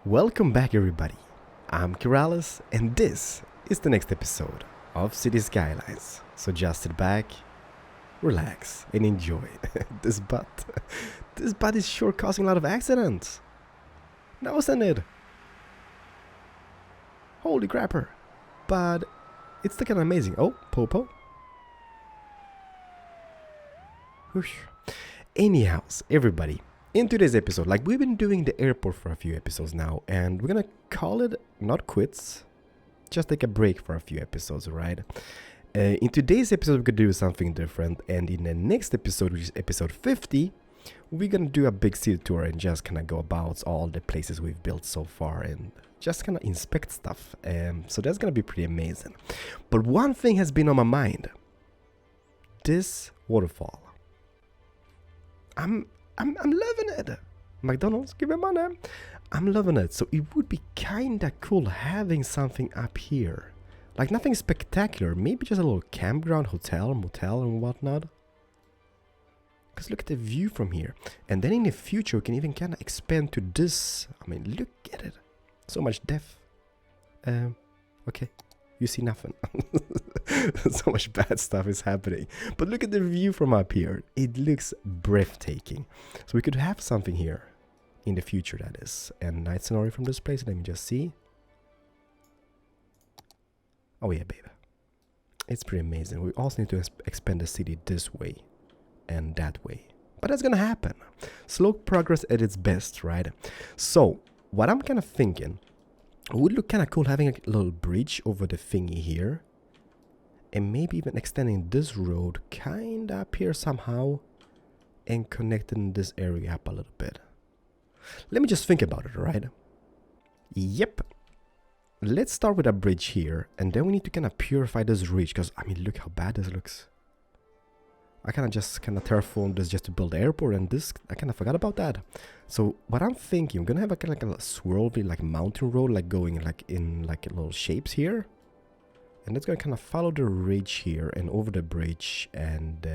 Welcome back, everybody. I'm Keralis, and this is the next episode of City Skylines. So just sit back, relax, and enjoy. This butt is sure causing a lot of accidents. Now, isn't it? Holy crapper. But it's still kind of amazing. Oh, Popo. Whoosh. Anyhows, everybody. In today's episode, like we've been doing the airport for a few episodes now, and we're gonna call it not quits, just take a break for a few episodes, right? In today's episode, we're gonna do something different, and in the next episode, which is episode 50, we're gonna do a big city tour and just kind of go about all the places we've built so far and just kind of inspect stuff. So that's gonna be pretty amazing. But one thing has been on my mind: this waterfall. I'm loving it. McDonald's, give me money. I'm loving it. So it would be kinda cool having something up here. Like nothing spectacular. Maybe just a little campground, hotel, motel and whatnot. Because look at the view from here. And then in the future we can even kinda expand to this. I mean, look at it. So much depth. Okay. You see nothing. So much bad stuff is happening. But look at the view from up here. It looks breathtaking. So we could have something here in the future, that is. And night scenario from this place. Let me just see. Oh yeah, baby. It's pretty amazing. We also need to expand the city this way and that way. But that's gonna happen. Slow progress at its best, right? So what I'm kind of thinking, it would look kind of cool having a little bridge over the thingy here. And maybe even extending this road kind of up here somehow. And connecting this area up a little bit. Let me just think about it, right? Yep. Let's start with a bridge here. And then we need to kind of purify this ridge. Because, I mean, look how bad this looks. I kind of terraformed this just to build the airport. And this, I kind of forgot about that. So what I'm thinking, I'm going to have a kind of like a swirly like mountain road. Like going like in like little shapes here. And it's going to kind of follow the ridge here and over the bridge and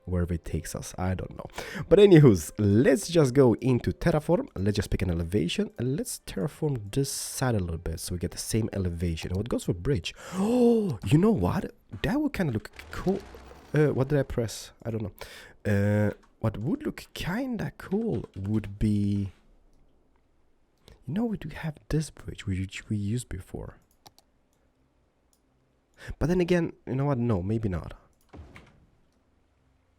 wherever it takes us. I don't know. But anywho's, let's just go into terraform. Let's just pick an elevation and let's terraform this side a little bit so we get the same elevation. And what goes for bridge? Oh, you know what? That would kind of look cool. What did I press? I don't know. What would look kind of cool would be... You know, we do have this bridge which we used before. But then again, you know what? No, maybe not.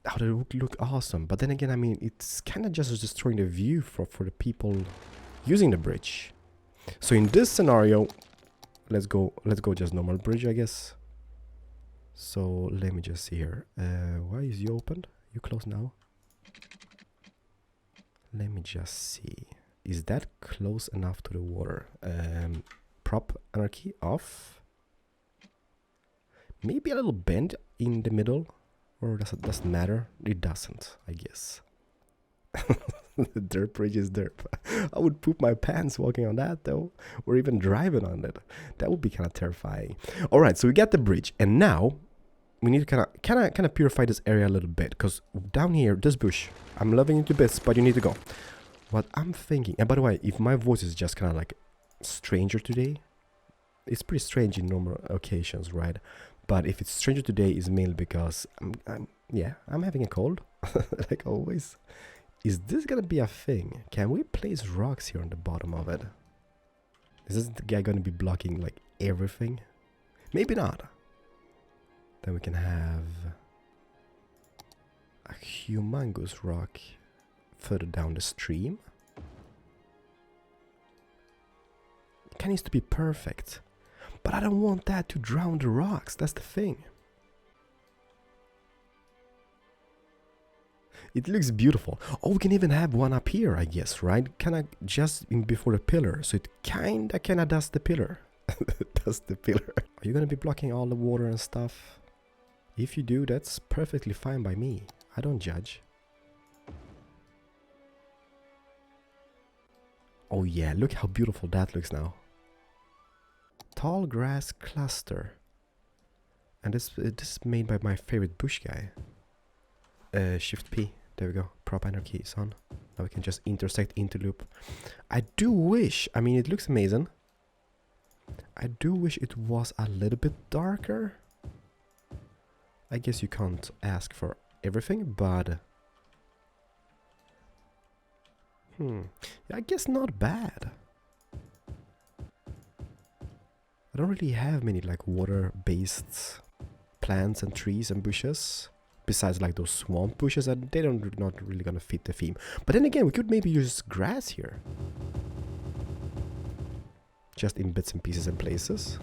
Oh, that would look awesome. But then again, I mean, it's kind of just destroying the view for the people using the bridge. So in this scenario, let's go just normal bridge, I guess. So let me just see here. Why is you opened? You closed now? Let me just see. Is that close enough to the water? Prop anarchy off. Maybe a little bend in the middle, or doesn't matter? It doesn't, I guess. The dirt bridge is dirt. I would poop my pants walking on that, though, or even driving on it. That would be kind of terrifying. All right, so we got the bridge, and now we need to kind of purify this area a little bit, because down here, this bush, I'm loving it to bits, but you need to go. What I'm thinking, and by the way, if my voice is just kind of like stranger today, it's pretty strange in normal occasions, right? But if it's stranger today, is mainly because I'm having a cold, like always. Is this gonna be a thing? Can we place rocks here on the bottom of it? Is this the guy gonna be blocking like everything? Maybe not. Then we can have a humongous rock further down the stream. It kind of needs to be perfect. But I don't want that to drown the rocks. That's the thing. It looks beautiful. Oh, we can even have one up here, I guess, right? Kind of just in before the pillar. So it kind of does the pillar. Does the pillar. Are you going to be blocking all the water and stuff? If you do, that's perfectly fine by me. I don't judge. Oh yeah, look how beautiful that looks now. Tall grass cluster. And this is made by my favorite bush guy. Shift P. There we go. Prop enter key is on. Now we can just intersect into loop. I do wish, I mean, it looks amazing. I do wish it was a little bit darker. I guess you can't ask for everything, but... yeah, I guess not bad. I don't really have many like water-based plants and trees and bushes. Besides like those swamp bushes, and they don't not really gonna fit the theme. But then again, we could maybe use grass here. Just in bits and pieces and places.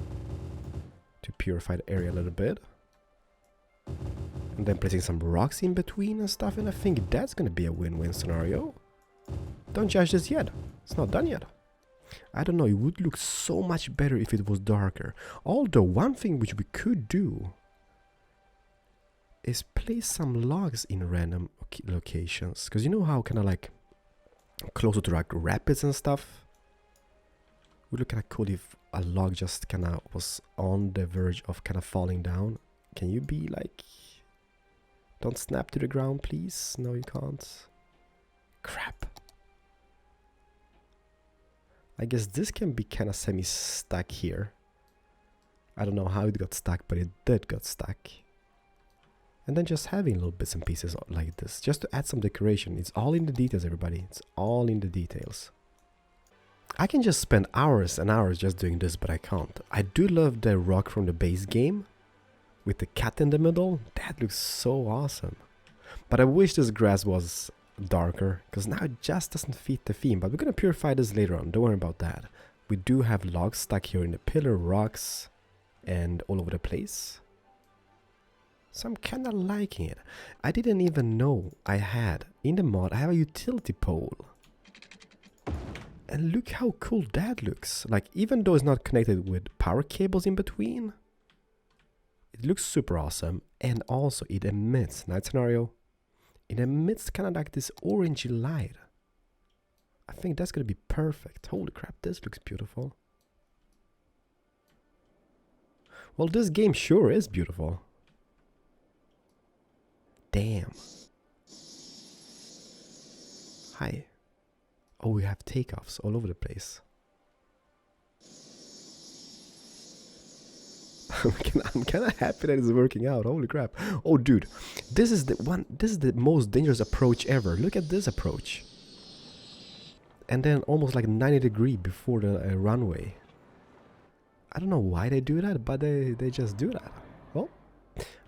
To purify the area a little bit. And then placing some rocks in between and stuff, and I think that's gonna be a win-win scenario. Don't judge this yet. It's not done yet. I don't know, it would look so much better if it was darker. Although, one thing which we could do is place some logs in random locations. Because you know how kind of like closer to like rapids and stuff? It would look kind of cool if a log just kind of was on the verge of kind of falling down. Can you be like... Don't snap to the ground, please. No, you can't. Crap. I guess this can be kind of semi-stuck here. I don't know how it got stuck, but it did got stuck. And then just having little bits and pieces like this, just to add some decoration. It's all in the details, everybody. It's all in the details. I can just spend hours and hours just doing this, but I can't. I do love the rock from the base game, with the cat in the middle. That looks so awesome. But I wish this grass was darker, because now it just doesn't fit the theme. But we're gonna purify this later on, don't worry about that. We do have logs stuck here in the pillar, rocks, and all over the place. So I'm kinda liking it. I didn't even know I had, in the mod, I have a utility pole. And look how cool that looks. Like, even though it's not connected with power cables in between, it looks super awesome. And also it emits, night scenario, it emits kind of like this orangey light. I think that's gonna be perfect. Holy crap, this looks beautiful. Well, this game sure is beautiful. Damn. Hi. Oh, we have takeoffs all over the place. I'm kind of happy that it's working out. Holy crap. Oh, dude. This is the most dangerous approach ever. Look at this approach. And then almost like 90 degrees before the runway. I don't know why they do that, but they just do that. Well,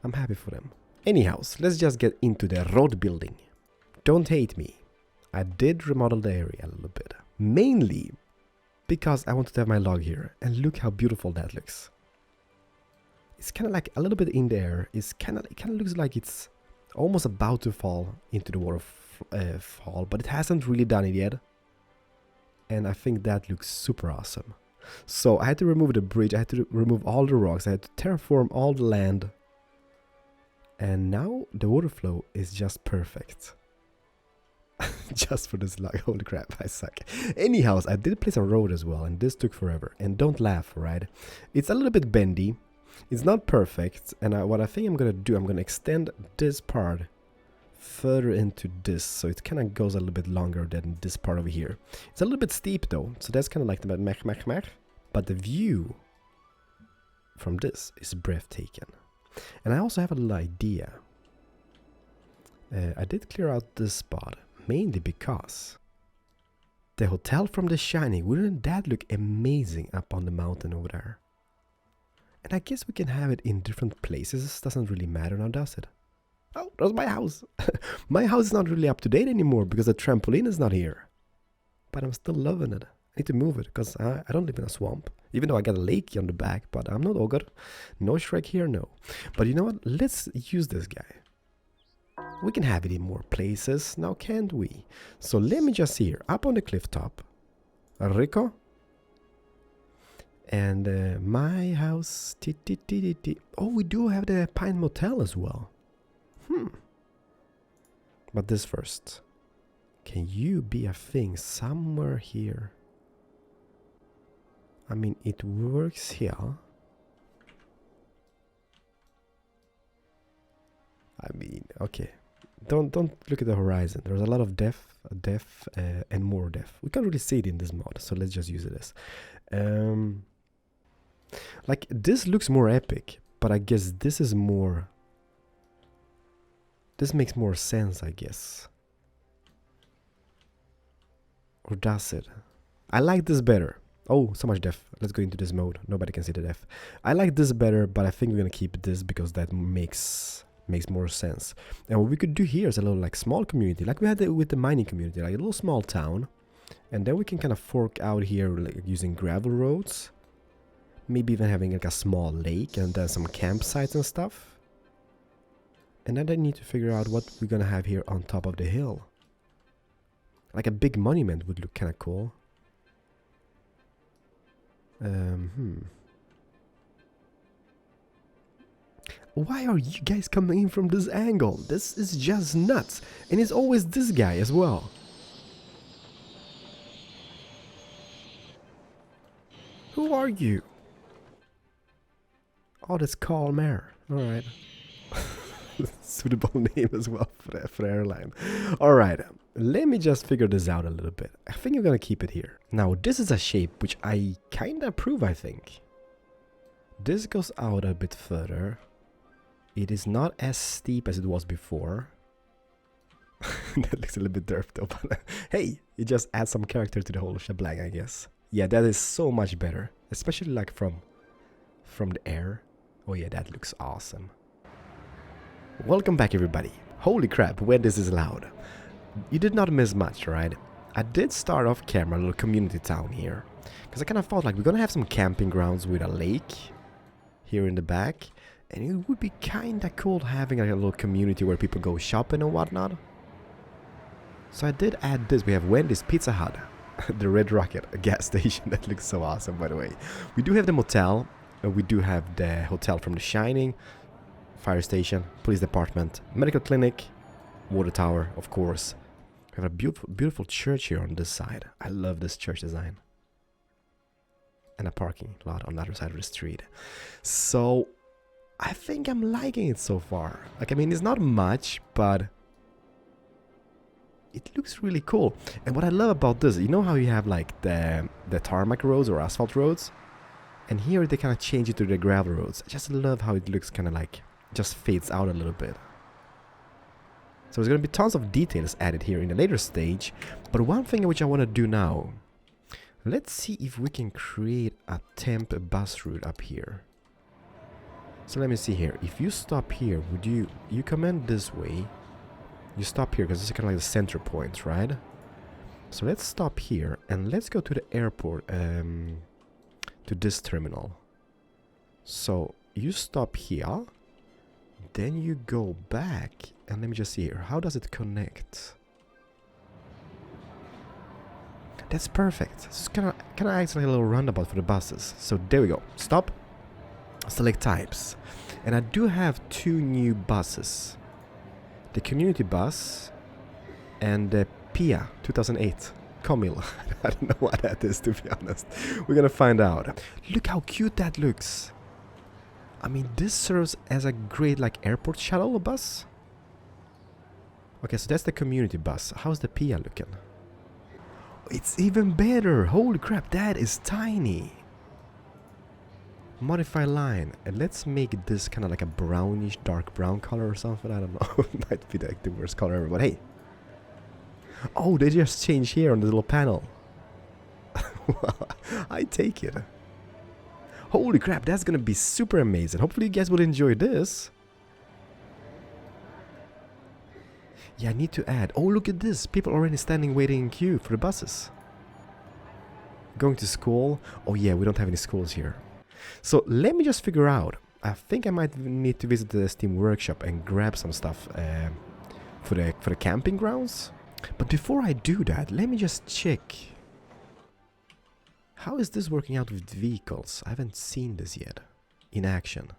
I'm happy for them. Anyhow, let's just get into the road building. Don't hate me. I did remodel the area a little bit. Mainly because I wanted to have my log here. And look how beautiful that looks. It's kind of like a little bit in the air. It kind of looks like it's almost about to fall into the waterfall. But it hasn't really done it yet. And I think that looks super awesome. So I had to remove the bridge. I had to remove all the rocks. I had to terraform all the land. And now the water flow is just perfect. Just for this log. Holy crap, I suck. Anyhow, I did place a road as well, and this took forever. And don't laugh, right? It's a little bit bendy. It's not perfect. And what I think I'm gonna do, I'm gonna extend this part further into this, so it kind of goes a little bit longer than this part over here. It's a little bit steep though, so that's kind of like the mech. But the view from this is breathtaking. And I also have a little idea. I did clear out this spot, mainly because the hotel from The Shining, wouldn't that look amazing up on the mountain over there? And I guess we can have it in different places. Doesn't really matter now, does it? Oh, that's my house. My house is not really up to date anymore because the trampoline is not here. But I'm still loving it. I need to move it because I don't live in a swamp. Even though I got a lake on the back, but I'm not ogre. No Shrek here, no. But you know what? Let's use this guy. We can have it in more places now, can't we? So let me just see here. Up on the cliff top. Rico. And my house. Oh, we do have the Pine Motel as well. But this first. Can you be a thing somewhere here? I mean, it works here. I mean, okay. Don't look at the horizon. There's a lot of death, and more death. We can't really see it in this mod, so let's just use it as. Like, this looks more epic, but I guess this is more... This makes more sense, I guess. Or does it? I like this better. Oh, so much death. Let's go into this mode. Nobody can see the death. I like this better, but I think we're gonna keep this because that makes more sense. And what we could do here is a little like small community, like we had with the mining community, like a little small town. And then we can kind of fork out here like using gravel roads. Maybe even having like a small lake and then some campsites and stuff. And then I need to figure out what we're gonna have here on top of the hill. Like a big monument would look kind of cool. Why are you guys coming in from this angle? This is just nuts. And it's always this guy as well. Who are you? Oh, that's Carl Mayer. Alright. Suitable name as well for the airline. Alright, let me just figure this out a little bit. I think I'm gonna keep it here. Now, this is a shape which I kinda approve, I think. This goes out a bit further. It is not as steep as it was before. That looks a little bit derped though, but hey, it just adds some character to the whole shebang, I guess. Yeah, that is so much better. Especially like from the air. Oh yeah, that looks awesome. Welcome back everybody. Holy crap, when this is loud. You did not miss much, right? I did start off camera, a little community town here. Because I kind of felt like we're gonna have some camping grounds with a lake here in the back. And it would be kinda cool having like a little community where people go shopping and whatnot. So I did add this. We have Wendy's Pizza Hut. The Red Rocket, a gas station. That looks so awesome, by the way. We do have the motel. We do have the hotel from The Shining. Fire station, police department, medical clinic, water tower, of course. We have a beautiful, beautiful church here on this side. I love this church design. And a parking lot on the other side of the street. So, I think I'm liking it so far. Like, I mean, it's not much, but it looks really cool. And what I love about this, you know how you have like the tarmac roads or asphalt roads? And here they kind of change it to the gravel roads. I just love how it looks kind of like, just fades out a little bit. So there's going to be tons of details added here in the later stage. But one thing which I want to do now, let's see if we can create a temp bus route up here. So let me see here. If you stop here, would you come in this way? You stop here because this is kind of like the center point, right? So let's stop here and let's go to the airport, to this terminal. So you stop here. Then you go back, and let me just see here. How does it connect? That's perfect. It's kind of acts like a little roundabout for the buses. So there we go. Stop. Select types. And I do have two new buses. The community bus and the Pia 2008. Comil. I don't know what that is, to be honest. We're gonna find out. Look how cute that looks. I mean, this serves as a great, like, airport shuttle bus. Okay, so that's the community bus. How's the Pia looking? It's even better. Holy crap, that is tiny. Modify line. And let's make this kind of like a brownish, dark brown color or something. I don't know. It might be like the worst color ever, but hey. Oh, they just changed here on the little panel. I take it. Holy crap, that's gonna be super amazing. Hopefully you guys will enjoy this. Yeah, I need to add. Oh, look at this. People already standing waiting in queue for the buses. Going to school. Oh yeah, we don't have any schools here. So let me just figure out. I think I might need to visit the Steam workshop and grab some stuff for the camping grounds. But before I do that, let me just check. How is this working out with vehicles? I haven't seen this yet in action.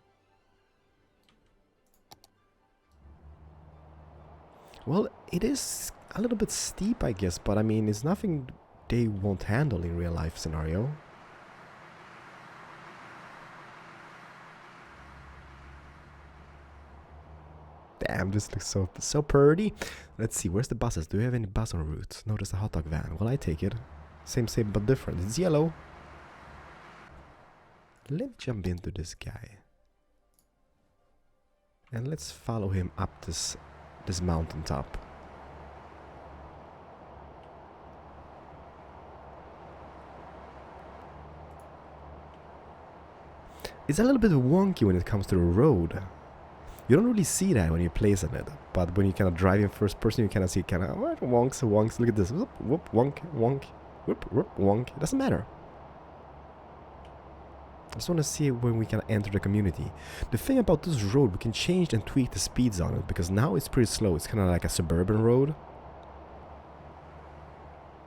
Well, it is a little bit steep, I guess, but I mean, it's nothing they won't handle in real life scenario. Damn, Damn, this looks so pretty. Let's see, where's the buses? Do we have any bus en route? No, there's a hot dog van. Well, I take it. Same but different. It's yellow. Let me jump into this guy. And let's follow him up this mountaintop. It's a little bit wonky when it comes to the road. You don't really see that when you place on it, but when you kind of drive in first person, you kind of see kind of wonks. Look at this. Whoop, whoop, wonk, wonk, whoop, whoop, wonk. It doesn't matter. I just want to see when we can enter the community. The thing about this road, we can change and tweak the speeds on it, because now it's pretty slow. It's kind of like a suburban road.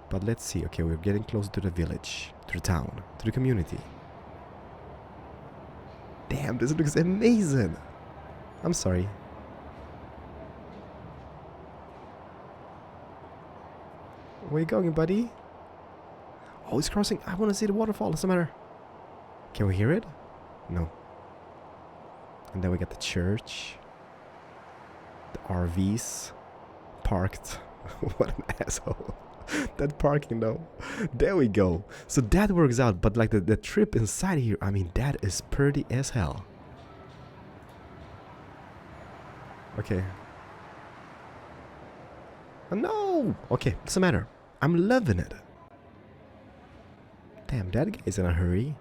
But let's see. Okay, we're getting closer to the village, to the town, to the community. Damn, this looks amazing. I'm sorry. Where you going, buddy? Oh, he's crossing. I want to see the waterfall. Doesn't matter. Can we hear it? No. And then we got the church. The RVs. Parked. What an asshole. That parking though. There we go. So that works out. But like the trip inside here, I mean, that is pretty as hell. Okay. Oh, no! Okay, doesn't matter. I'm loving it. Damn, that guy's in a hurry.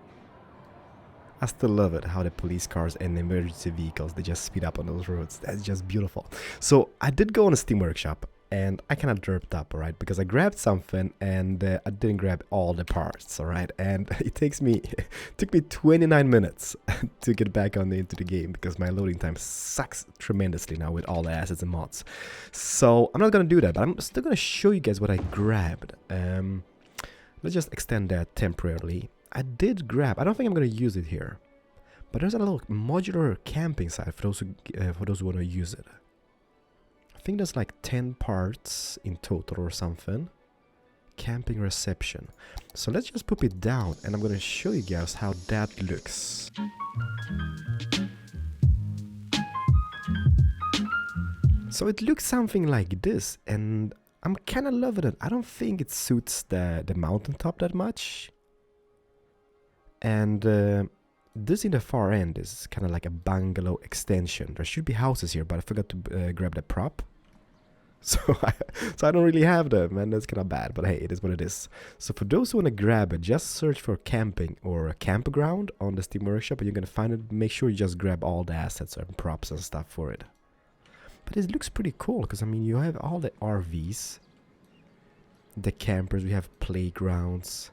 I still love it how the police cars and emergency vehicles, they just speed up on those roads. That's just beautiful. So I did go on a Steam Workshop and I kind of derped up, alright, because I grabbed something and I didn't grab all the parts, alright, and it took me 29 minutes to get back into the game because my loading time sucks tremendously now with all the assets and mods. So I'm not gonna do that, but I'm still gonna show you guys what I grabbed. Let's just extend that temporarily. I did grab, I don't think I'm going to use it here, but there's a little modular camping site for those who want to use it. I think there's like 10 parts in total or something. Camping reception. So let's just put it down and I'm going to show you guys how that looks. So it looks something like this and I'm kind of loving it. I don't think it suits the mountaintop that much. And this in the far end is kind of like a bungalow extension. There should be houses here, but I forgot to grab the prop. So I don't really have them, and that's kind of bad. But hey, it is what it is. So for those who want to grab it, just search for camping or a campground on the Steam Workshop, and you're going to find it. Make sure you just grab all the assets and props and stuff for it. But it looks pretty cool, because I mean, you have all the RVs, the campers, we have playgrounds.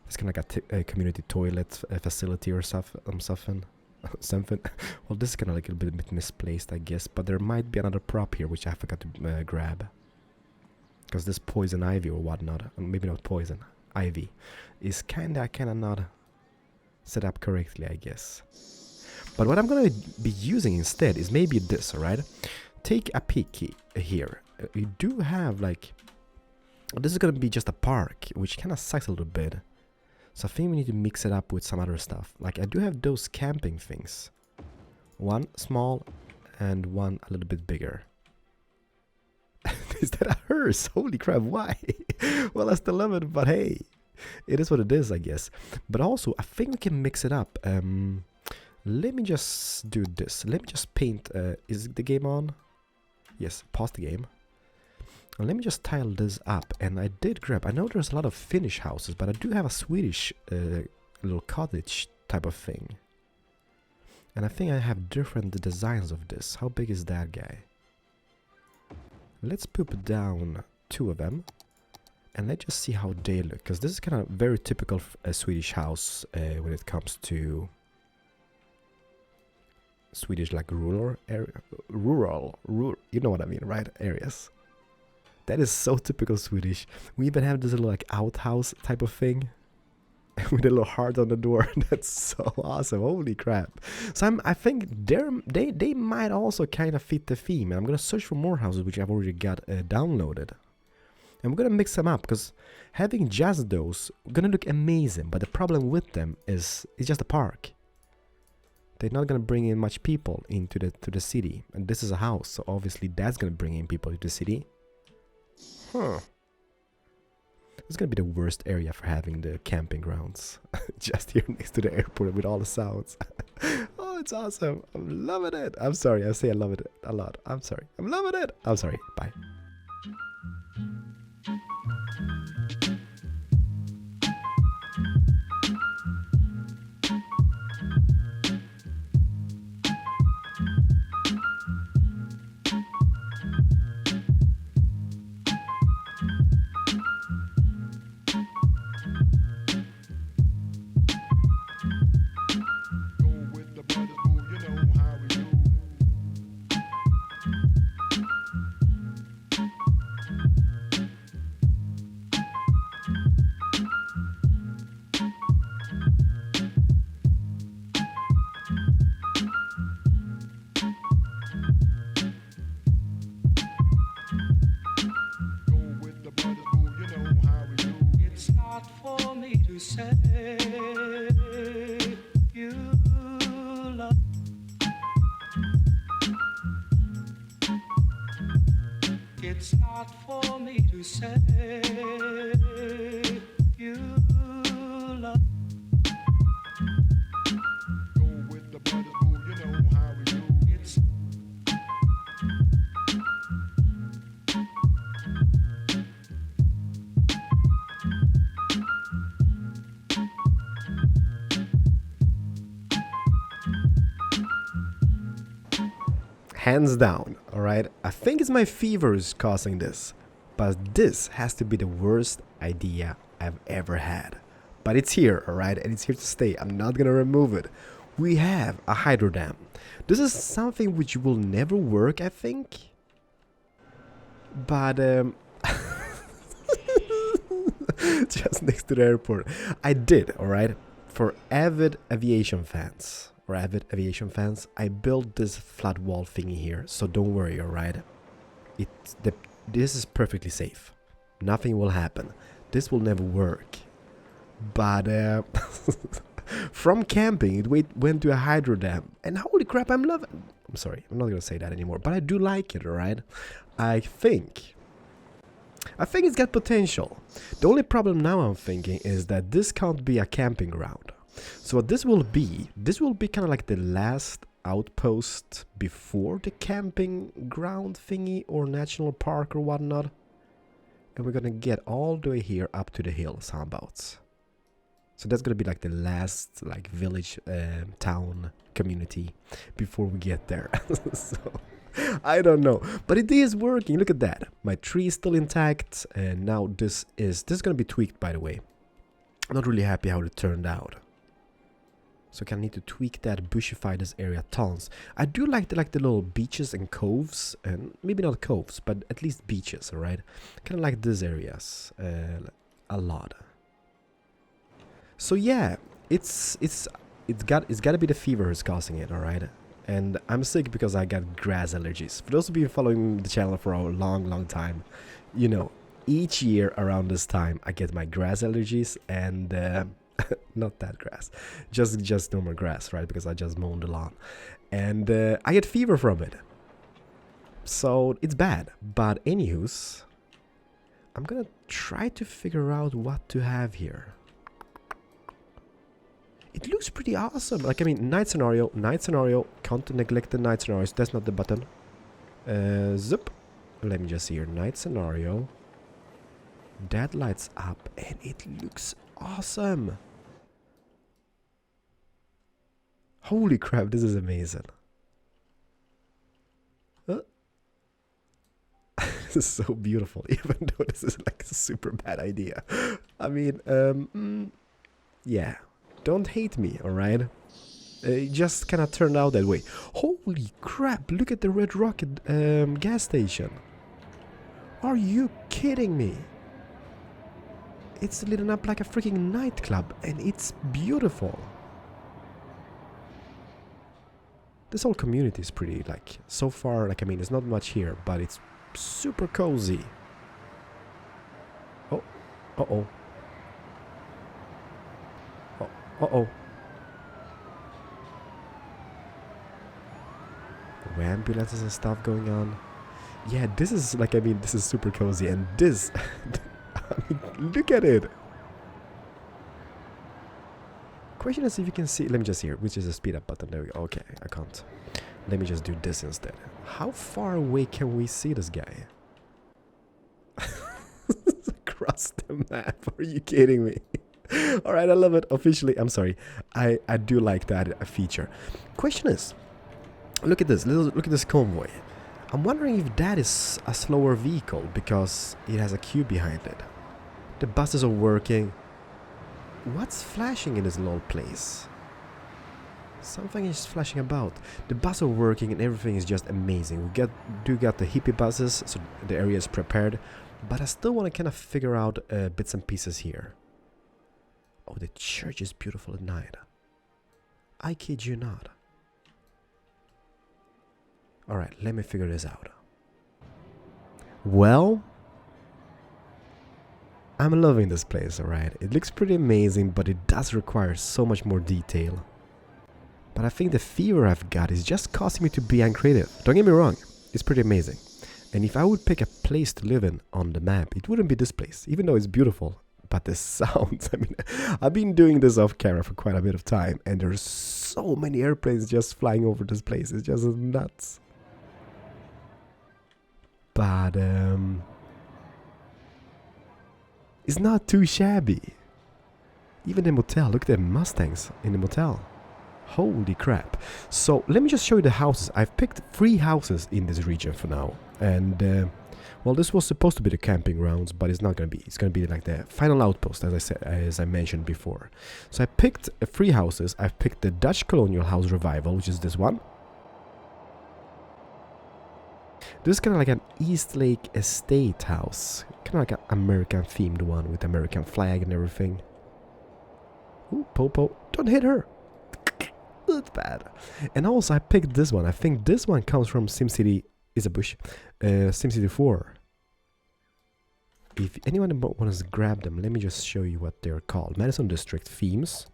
It's kind of like a community toilet facility or something. Well, this is kind of like a bit misplaced, I guess. But there might be another prop here, which I forgot to grab. Because this poison ivy or whatnot, maybe not poison, ivy, is kind of not set up correctly, I guess. But what I'm going to be using instead is maybe this, alright? Take a peek here. You do have like... This is going to be just a park, which kind of sucks a little bit. So I think we need to mix it up with some other stuff. Like I do have those camping things. One small and one a little bit bigger. Is that a hearse? Holy crap, why? Well, I still love it, but hey. It is what it is, I guess. But also, I think we can mix it up. Let me just do this. Let me just paint. Is the game on? Yes, pause the game. Let me just tile this up, and I did grab, I know there's a lot of Finnish houses, but I do have a Swedish little cottage type of thing. And I think I have different designs of this. How big is that guy? Let's put down 2 of them, and let's just see how they look, because this is kind of very typical Swedish house when it comes to Swedish, like rural area, rural, you know what I mean, right? Areas. That is so typical Swedish. We even have this little like outhouse type of thing with a little heart on the door. That's so awesome. Holy crap. So I think they might also kind of fit the theme. And I'm going to search for more houses, which I've already got downloaded. And we're going to mix them up because having just those going to look amazing. But the problem with them is it's just a park. They're not gonna bring in much people into the city, and this is a house, so obviously that's gonna bring in people to the city. Huh. It's gonna be the worst area for having the camping grounds. Just here next to the airport with all the sounds. Oh, it's awesome. I'm loving it. I'm sorry, I say I love it a lot. I'm sorry. I'm loving it. I'm sorry. Bye. It's not for me to say you love. Go with the brothers, boo, you know how we do. It's hands down, alright? I think it's my fever is causing this. But this has to be the worst idea I've ever had. But it's here, alright? And it's here to stay. I'm not gonna remove it. We have a hydro dam. This is something which will never work, I think. But, just next to the airport. I did, alright? For avid aviation fans. I built this flat wall thingy here, so don't worry, alright? This is perfectly safe. Nothing will happen. This will never work. But from camping, it went to a hydro dam, and holy crap, I'm loving. I'm sorry, I'm not gonna say that anymore, but I do like it, alright? I think it's got potential. The only problem now I'm thinking is that this can't be a camping ground. So what this will be kind of like the last outpost before the camping ground thingy or national park or whatnot. And we're gonna get all the way here up to the hills, how about? So that's gonna be like the last like village, town, community before we get there. So I don't know, but it is working. Look at that. My tree is still intact, and now this is gonna be tweaked, by the way. I'm not really happy how it turned out. So I need to tweak that, bushify this area tons. I do like the little beaches and coves, and maybe not coves, but at least beaches, alright? Kind of like these areas a lot. So yeah, it's gotta be the fever who's causing it, alright? And I'm sick because I got grass allergies. For those of you following the channel for a long time, you know, each year around this time I get my grass allergies, and not that grass, just normal grass, right? Because I just mowed the lawn, and I get fever from it. So it's bad. But anywho's, I'm gonna try to figure out what to have here. It looks pretty awesome. Like, I mean, night scenario, can't neglect the night scenarios. That's not the button. Zip. Let me just see here. Night scenario. That lights up, and it looks awesome. Holy crap, this is amazing. This is so beautiful, even though this is like a super bad idea. I mean, yeah. Don't hate me, alright? It just kind of turned out that way. Holy crap, look at the Red Rocket gas station. Are you kidding me? It's lit up like a freaking nightclub, and it's beautiful. This whole community is pretty, like, so far, like, I mean, there's not much here, but it's super cozy. Oh, uh-oh. Oh, uh-oh. ambulances and stuff going on. Yeah, this is like, I mean, this is super cozy. And this, I mean, look at it. Question is if you can see, let me just hear, which is a speed up button. There we go. Okay, I can't. Let me just do this instead. How far away can we see this guy? Across the map. Are you kidding me? Alright, I love it. Officially, I'm sorry. I do like that feature. Question is, look at this. Look at this convoy. I'm wondering if that is a slower vehicle because it has a queue behind it. The buses are working. What's flashing in this little place? Something is flashing about. The buses are working and everything is just amazing. We do got the hippie buses, so the area is prepared. But I still want to kind of figure out bits and pieces here. Oh, the church is beautiful at night. I kid you not. Alright, let me figure this out. Well, I'm loving this place, alright. It looks pretty amazing, but it does require so much more detail. But I think the fever I've got is just causing me to be uncreative. Don't get me wrong, it's pretty amazing. And if I would pick a place to live in on the map, it wouldn't be this place, even though it's beautiful. But the sounds, I mean, I've been doing this off camera for quite a bit of time, and there's so many airplanes just flying over this place. It's just nuts. But it's not too shabby. Even the motel, look at the Mustangs in the motel. Holy crap. So let me just show you the houses. I've picked 3 houses in this region for now. And well, this was supposed to be the camping grounds, but it's not going to be. It's going to be like the final outpost, as I mentioned before. So I picked 3 houses. I've picked the Dutch Colonial House Revival, which is this one. This is kind of like an Eastlake estate house. Kind of like an American themed one with American flag and everything. Ooh, Popo. Don't hit her. That's bad. And also I picked this one. I think this one comes from SimCity. Is a bush. SimCity 4. If anyone wants to grab them, let me just show you what they're called. Madison District Themes.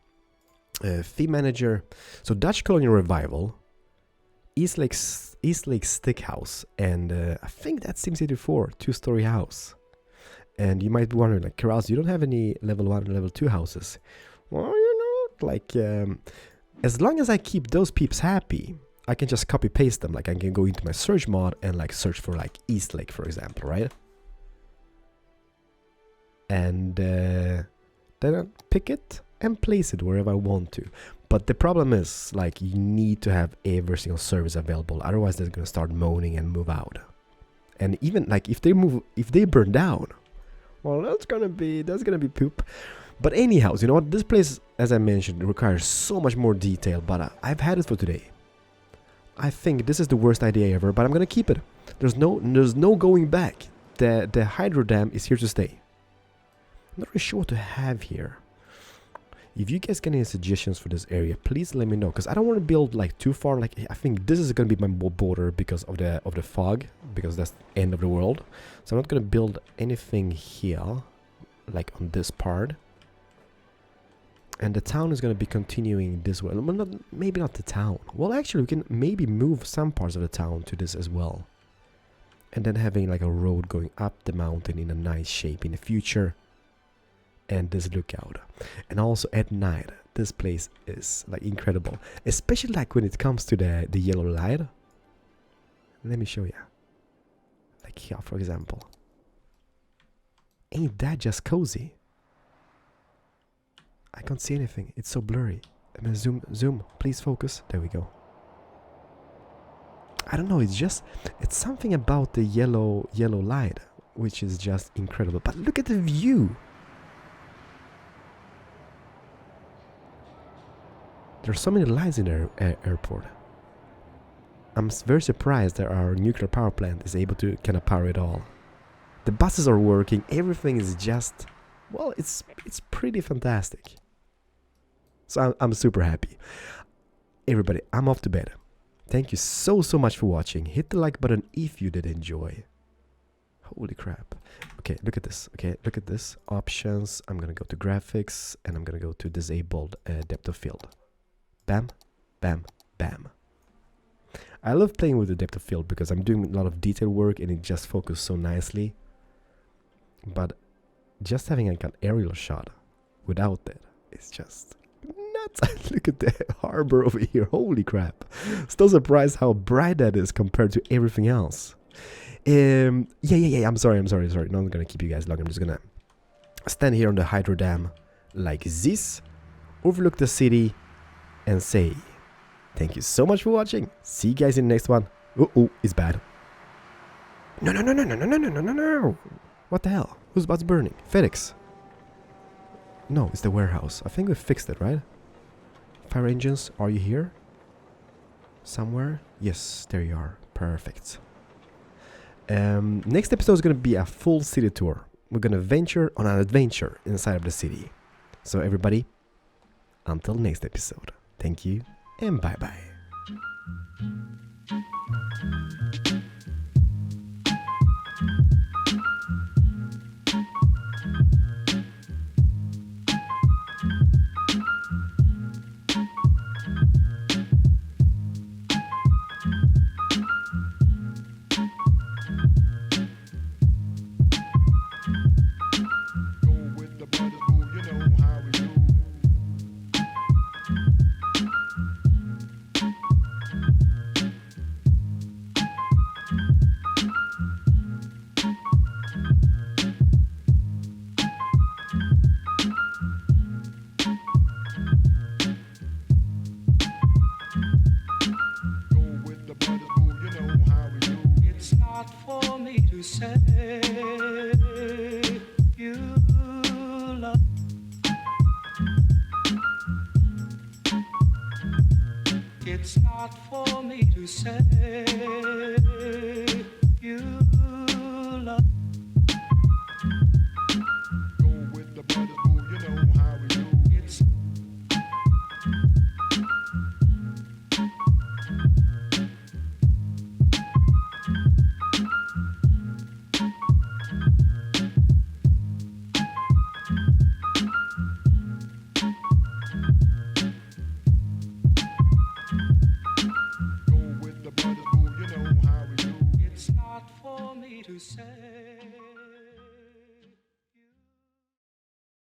Theme Manager. So Dutch Colonial Revival. Eastlake Stick House. And I think that's SimCity 4. 2-story house. And you might be wondering, like, Keralis, you don't have any level 1 and level 2 houses. Well, you know, like, as long as I keep those peeps happy, I can just copy paste them. Like, I can go into my search mod and like search for like Eastlake, for example, right? And then I pick it and place it wherever I want to. But the problem is, like, you need to have every single service available, otherwise they're gonna start moaning and move out. And even like if they burn down, well, that's gonna be poop. But anyhow, you know what? This place, as I mentioned, requires so much more detail. But I've had it for today. I think this is the worst idea ever, but I'm gonna keep it. There's no going back. The hydro dam is here to stay. I'm not really sure what to have here. If you guys get any suggestions for this area, please let me know, because I don't want to build like too far. Like, I think this is gonna be my border because of the fog, because that's the end of the world. So I'm not gonna build anything here, like on this part. And the town is gonna be continuing this way. Well, maybe not the town. Well, actually, we can maybe move some parts of the town to this as well, and then having like a road going up the mountain in a nice shape in the future. And this lookout, and also at night, this place is like incredible, especially like when it comes to the yellow light. Let me show you, like here, for example. Ain't that just cozy? I can't see anything, it's so blurry. I'm gonna zoom, please focus. There we go. I don't know, it's something about the yellow light which is just incredible. But look at the view. There's so many lights in the airport. I'm very surprised that our nuclear power plant is able to kind of power it all. The buses are working. Everything is just, well, it's pretty fantastic. So I'm super happy. Everybody, I'm off to bed. Thank you so much for watching. Hit the like button if you did enjoy. Holy crap. Okay, look at this. Okay, look at this. Options. I'm gonna go to graphics and I'm gonna go to disabled depth of field. Bam, bam, bam. I love playing with the depth of field because I'm doing a lot of detail work and it just focuses so nicely. But just having like an aerial shot without it is just nuts. Look at the harbor over here. Holy crap. Still surprised how bright that is compared to everything else. Yeah. I'm sorry. No, I'm gonna keep you guys long. I'm just gonna stand here on the hydro dam like this, overlook the city, and say thank you so much for watching. See you guys in the next one. Oh, it's bad. No. What the hell? Whose butt's burning? FedEx. No, it's the warehouse. I think we fixed it, right? Fire engines, are you here? Somewhere? Yes, there you are. Perfect. Next episode is going to be a full city tour. We're going to venture on an adventure inside of the city. So everybody, until next episode, thank you and bye-bye. Go with the brothers, boo, you know how we do. Go with the brothers, boo, you know how we do. It's not for me to say you love. It's not for me to say you love. Go with the brothers, boo, you know how we do. It's Go with the brothers, boo, you know how we do. It's not for me to say.